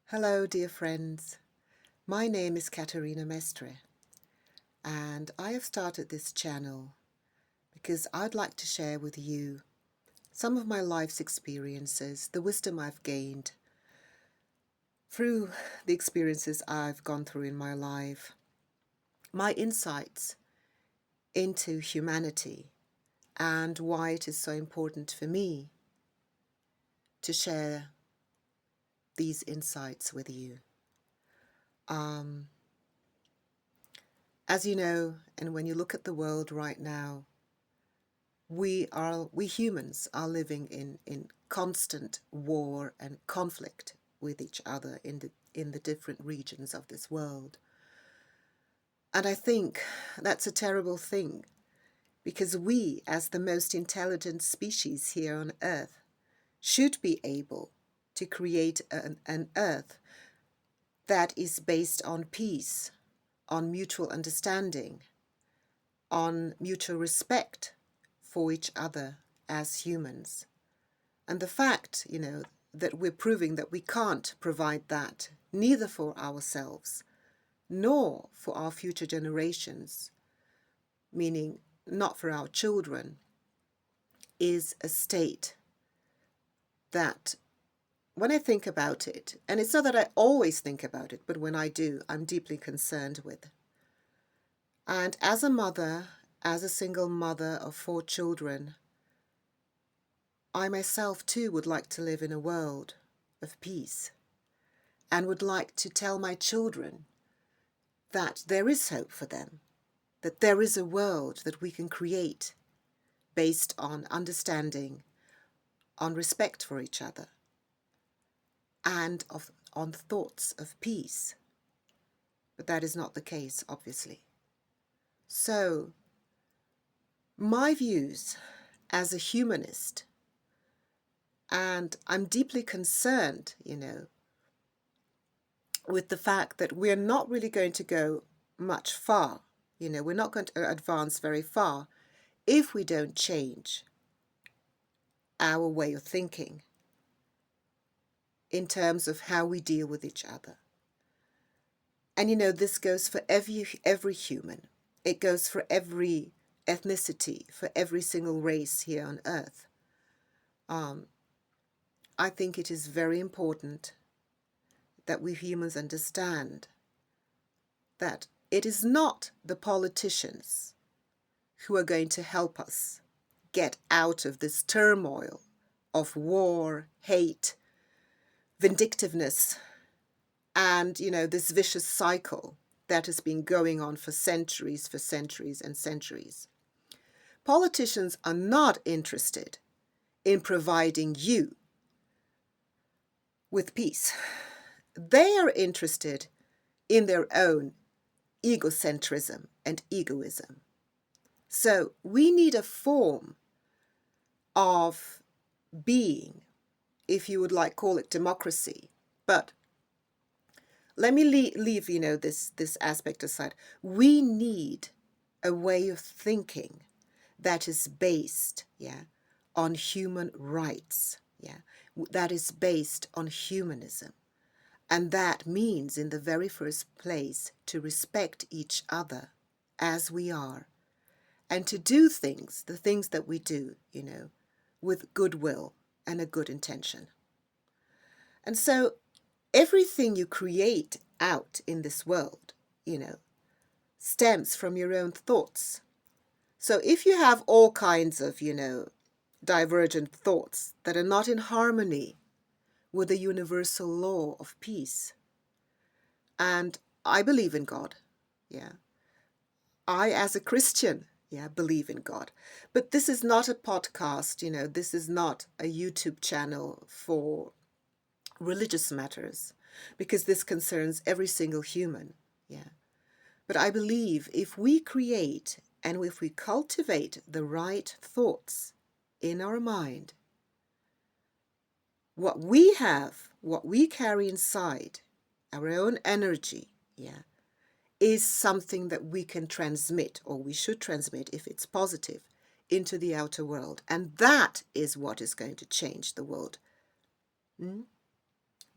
Hello, dear friends. My name is Katerina Mestre, and I have started this channel because I'd like to share with you some of my life's experiences, the wisdom I've gained through the experiences I've gone through in my life, my insights into humanity, and why it is so important for me to share these insights with you. As you know, and when you look at the world right now, we humans are living in constant war and conflict with each other in the different regions of this world. And I think that's a terrible thing, because we, as the most intelligent species here on Earth, should be able to create an Earth that is based on peace, on mutual understanding, on mutual respect for each other as humans. And the fact, that we're proving that we can't provide that, neither for ourselves nor for our future generations, meaning not for our children, is a state that, when I think about it, and it's not that I always think about it, but when I do, I'm deeply concerned with. And as a mother, as a single mother of 4 children, I myself too would like to live in a world of peace, and would like to tell my children that there is hope for them, that there is a world that we can create based on understanding, on respect for each other, and on thoughts of peace. But that is not the case, obviously. So, my views as a humanist, and I'm deeply concerned, with the fact that we're not really going to go much far. We're not going to advance very far if we don't change our way of thinking in terms of how we deal with each other. And this goes for every human. It goes for every ethnicity, for every single race here on Earth. I think it is very important that we humans understand that it is not the politicians who are going to help us get out of this turmoil of war, hate, vindictiveness, and, this vicious cycle that has been going on for centuries and centuries. Politicians are not interested in providing you with peace. They are interested in their own egocentrism and egoism. So we need a form of being, if you would call it democracy. But let me leave, this aspect aside. We need a way of thinking that is based, on human rights, that is based on humanism. And that means, in the very first place, to respect each other as we are, and to do the things that we do, with goodwill and a good intention. And so everything you create out in this world, stems from your own thoughts. So if you have all kinds of, divergent thoughts that are not in harmony with the universal law of peace, and I believe in God, I, as a Christian, believe in God. But this is not a podcast, this is not a YouTube channel for religious matters, because this concerns every single human, But I believe if we create and if we cultivate the right thoughts in our mind, what we have, what we carry inside, our own energy, is something that we can transmit, or we should transmit if it's positive, into the outer world. And that is what is going to change the world.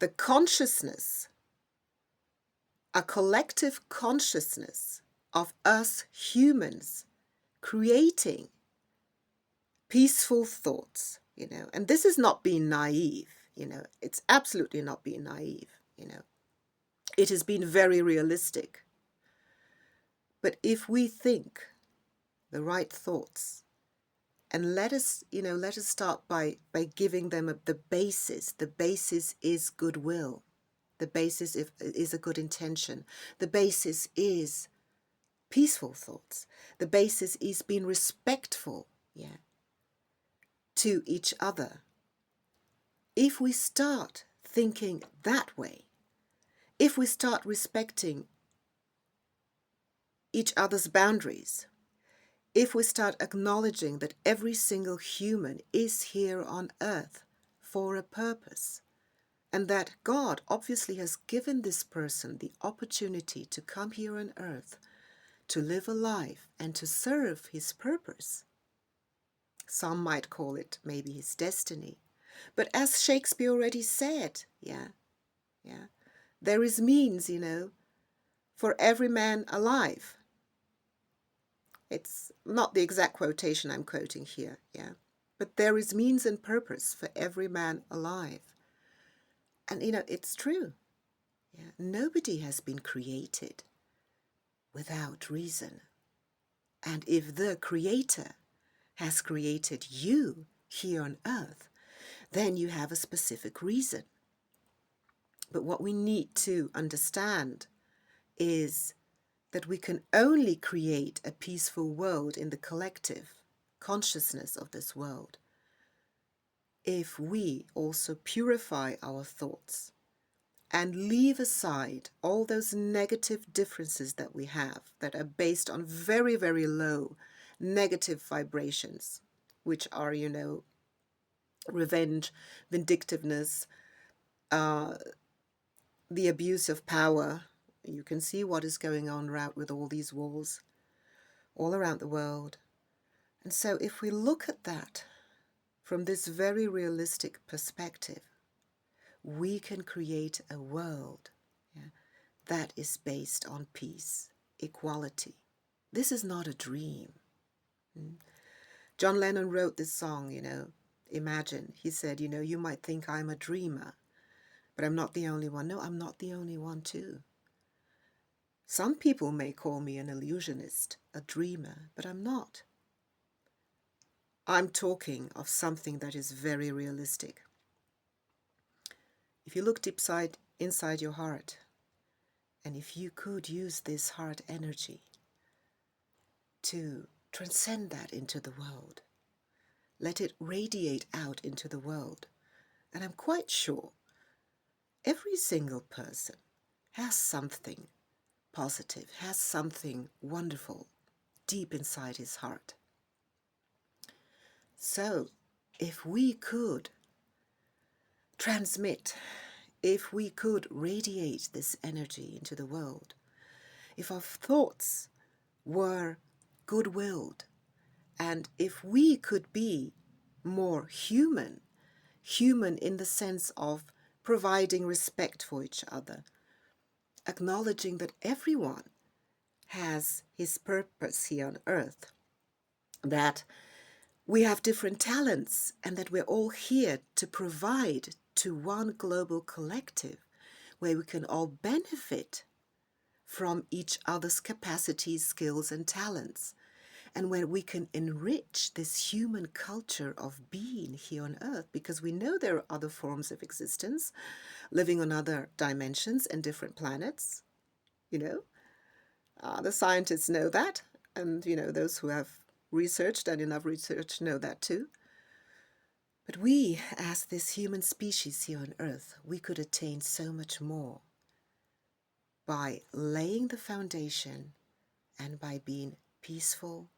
the consciousness, a collective consciousness of us humans creating peaceful thoughts, and this is not being naive, it's absolutely not being naive, it has been very realistic. But if we think the right thoughts, and let us start by giving them the basis. The basis is goodwill. The basis is a good intention. The basis is peaceful thoughts. The basis is being respectful, to each other. If we start thinking that way, if we start respecting each other's boundaries, if we start acknowledging that every single human is here on earth for a purpose, and that God obviously has given this person the opportunity to come here on earth, to live a life and to serve his purpose. Some might call it maybe his destiny. But as Shakespeare already said, there is means, for every man alive. It's not the exact quotation I'm quoting here, but there is means and purpose for every man alive. And, it's true. Nobody has been created without reason. And if the Creator has created you here on earth, then you have a specific reason. But what we need to understand is that we can only create a peaceful world in the collective consciousness of this world if we also purify our thoughts and leave aside all those negative differences that we have that are based on very, very low negative vibrations, which are, revenge, vindictiveness, the abuse of power. You can see what is going on with all these wars all around the world. And so if we look at that from this very realistic perspective, we can create a world that is based on peace, equality. This is not a dream. John Lennon wrote this song, Imagine. He said, you might think I'm a dreamer, but I'm not the only one. No, I'm not the only one too. Some people may call me an illusionist, a dreamer, but I'm not. I'm talking of something that is very realistic. If you look deep inside your heart, and if you could use this heart energy to transcend that into the world, let it radiate out into the world, and I'm quite sure every single person has something positive, has something wonderful deep inside his heart. So, if we could transmit, if we could radiate this energy into the world, if our thoughts were good-willed, and if we could be more human in the sense of providing respect for each other, acknowledging that everyone has his purpose here on earth, that we have different talents, and that we're all here to provide to one global collective where we can all benefit from each other's capacities, skills, and talents, and where we can enrich this human culture of being here on earth, because we know there are other forms of existence living on other dimensions and different planets. The scientists know that, and those who have researched, and enough research, know that too. But we, as this human species here on earth, we could attain so much more by laying the foundation and by being peaceful,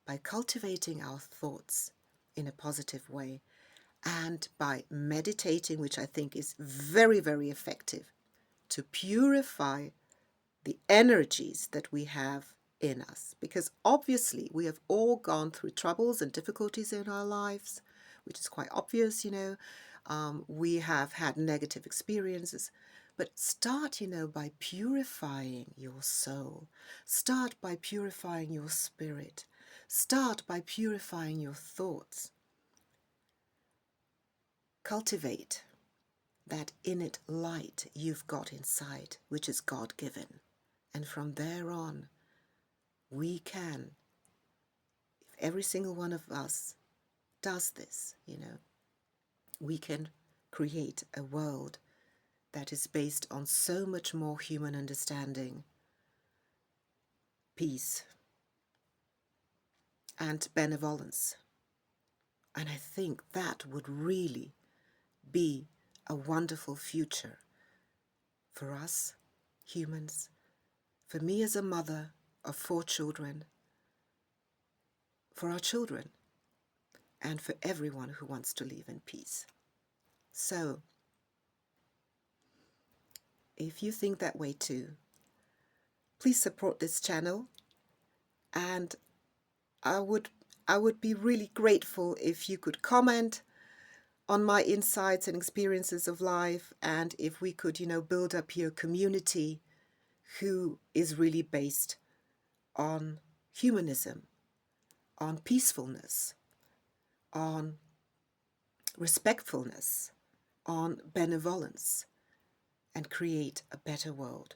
by cultivating our thoughts in a positive way, and by meditating, which I think is very, very effective, to purify the energies that we have in us. Because obviously we have all gone through troubles and difficulties in our lives, which is quite obvious, We have had negative experiences. But start, by purifying your soul. Start by purifying your spirit. Start by purifying your thoughts. Cultivate that innate light you've got inside, which is God-given. And from there on, we can, if every single one of us does this, we can create a world that is based on so much more human understanding, peace, and benevolence. And I think that would really be a wonderful future for us humans, for me as a mother of 4 children, for our children, and for everyone who wants to live in peace. So, if you think that way too, please support this channel, and I would be really grateful if you could comment on my insights and experiences of life, and if we could, build up your community who is really based on humanism, on peacefulness, on respectfulness, on benevolence, and create a better world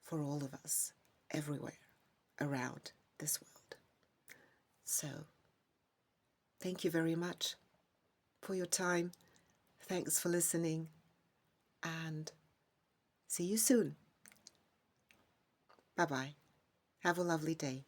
for all of us everywhere around this world. So, thank you very much for your time. Thanks for listening, and see you soon. Bye-bye. Have a lovely day.